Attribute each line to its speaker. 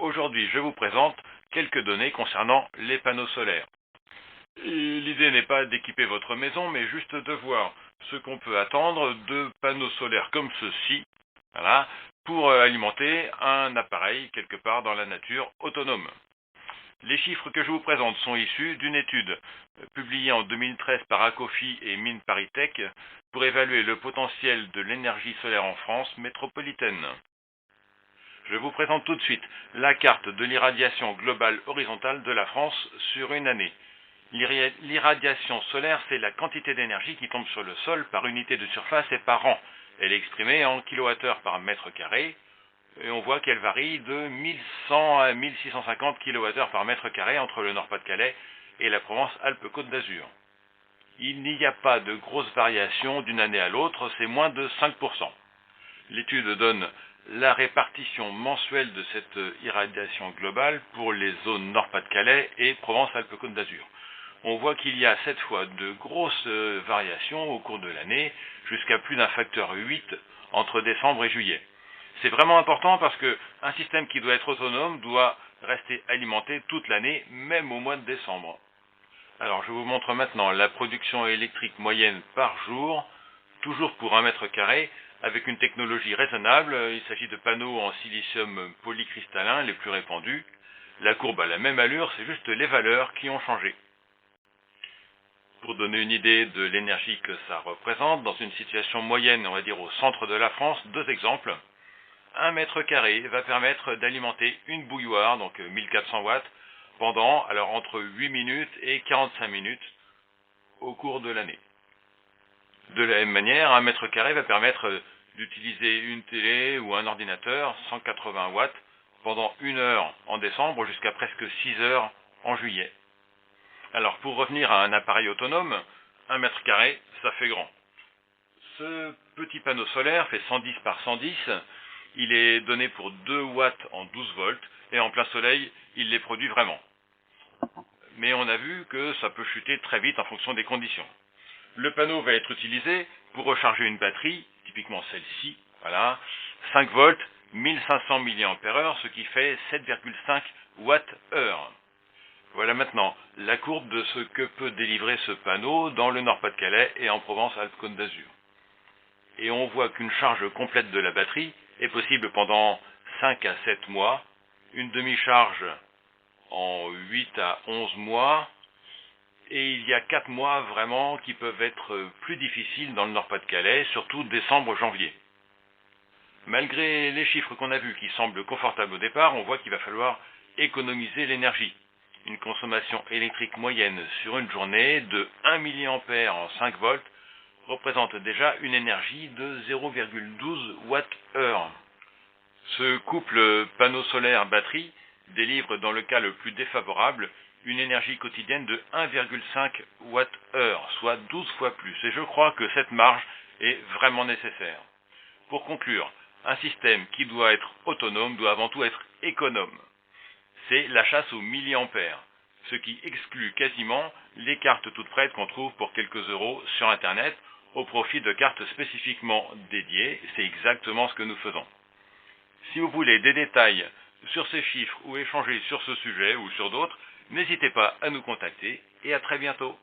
Speaker 1: Aujourd'hui, je vous présente quelques données concernant les panneaux solaires. L'idée n'est pas d'équiper votre maison, mais juste de voir ce qu'on peut attendre de panneaux solaires comme ceci, voilà, pour alimenter un appareil quelque part dans la nature autonome. Les chiffres que je vous présente sont issus d'une étude publiée en 2013 par Acofi et Mines Paris-Tech pour évaluer le potentiel de l'énergie solaire en France métropolitaine. Je vous présente tout de suite la carte de l'irradiation globale horizontale de la France sur une année. L'irradiation solaire, c'est la quantité d'énergie qui tombe sur le sol par unité de surface et par an. Elle est exprimée en kWh par mètre carré, et on voit qu'elle varie de 1100 à 1650 kWh par mètre carré entre le Nord-Pas-de-Calais et la Provence-Alpes-Côte d'Azur. Il n'y a pas de grosses variations d'une année à l'autre, c'est moins de 5%. L'étude donne la répartition mensuelle de cette irradiation globale pour les zones Nord-Pas-de-Calais et Provence-Alpes-Côte d'Azur. On voit qu'il y a cette fois de grosses variations au cours de l'année, jusqu'à plus d'un facteur 8 entre décembre et juillet. C'est vraiment important parce qu'un système qui doit être autonome doit rester alimenté toute l'année, même au mois de décembre. Alors je vous montre maintenant la production électrique moyenne par jour, toujours pour 1 mètre carré, avec une technologie raisonnable. Il s'agit de panneaux en silicium polycristallin les plus répandus. La courbe a la même allure, c'est juste les valeurs qui ont changé. Pour donner une idée de l'énergie que ça représente, dans une situation moyenne, on va dire au centre de la France, deux exemples. 1 mètre carré va permettre d'alimenter une bouilloire, donc 1400 watts, pendant entre 8 minutes et 45 minutes au cours de l'année. De la même manière, 1 mètre carré va permettre d'utiliser une télé ou un ordinateur 180 watts pendant 1 heure en décembre jusqu'à presque 6 heures en juillet. Alors pour revenir à un appareil autonome, 1 mètre carré, ça fait grand. Ce petit panneau solaire fait 110 par 110, il est donné pour 2 watts en 12 volts et en plein soleil, il les produit vraiment. Mais on a vu que ça peut chuter très vite en fonction des conditions. Le panneau va être utilisé pour recharger une batterie, typiquement celle-ci, voilà, 5 volts, 1500 mAh, ce qui fait 7,5 Wh. Voilà maintenant la courbe de ce que peut délivrer ce panneau dans le Nord-Pas-de-Calais et en Provence-Alpes-Côte d'Azur. Et on voit qu'une charge complète de la batterie est possible pendant 5 à 7 mois, une demi-charge en 8 à 11 mois, et il y a 4 mois vraiment qui peuvent être plus difficiles dans le Nord-Pas-de-Calais, surtout décembre-janvier. Malgré les chiffres qu'on a vus qui semblent confortables au départ, on voit qu'il va falloir économiser l'énergie. Une consommation électrique moyenne sur une journée de 1 mA en 5 volts représente déjà une énergie de 0,12 Wh. Ce couple panneau solaire-batterie délivre dans le cas le plus défavorable une énergie quotidienne de 1,5 Wh, soit 12 fois plus. Et je crois que cette marge est vraiment nécessaire. Pour conclure, un système qui doit être autonome doit avant tout être économe. C'est la chasse aux milliampères, ce qui exclut quasiment les cartes toutes prêtes qu'on trouve pour quelques euros sur Internet au profit de cartes spécifiquement dédiées. C'est exactement ce que nous faisons. Si vous voulez des détails sur ces chiffres ou échanger sur ce sujet ou sur d'autres, n'hésitez pas à nous contacter et à très bientôt.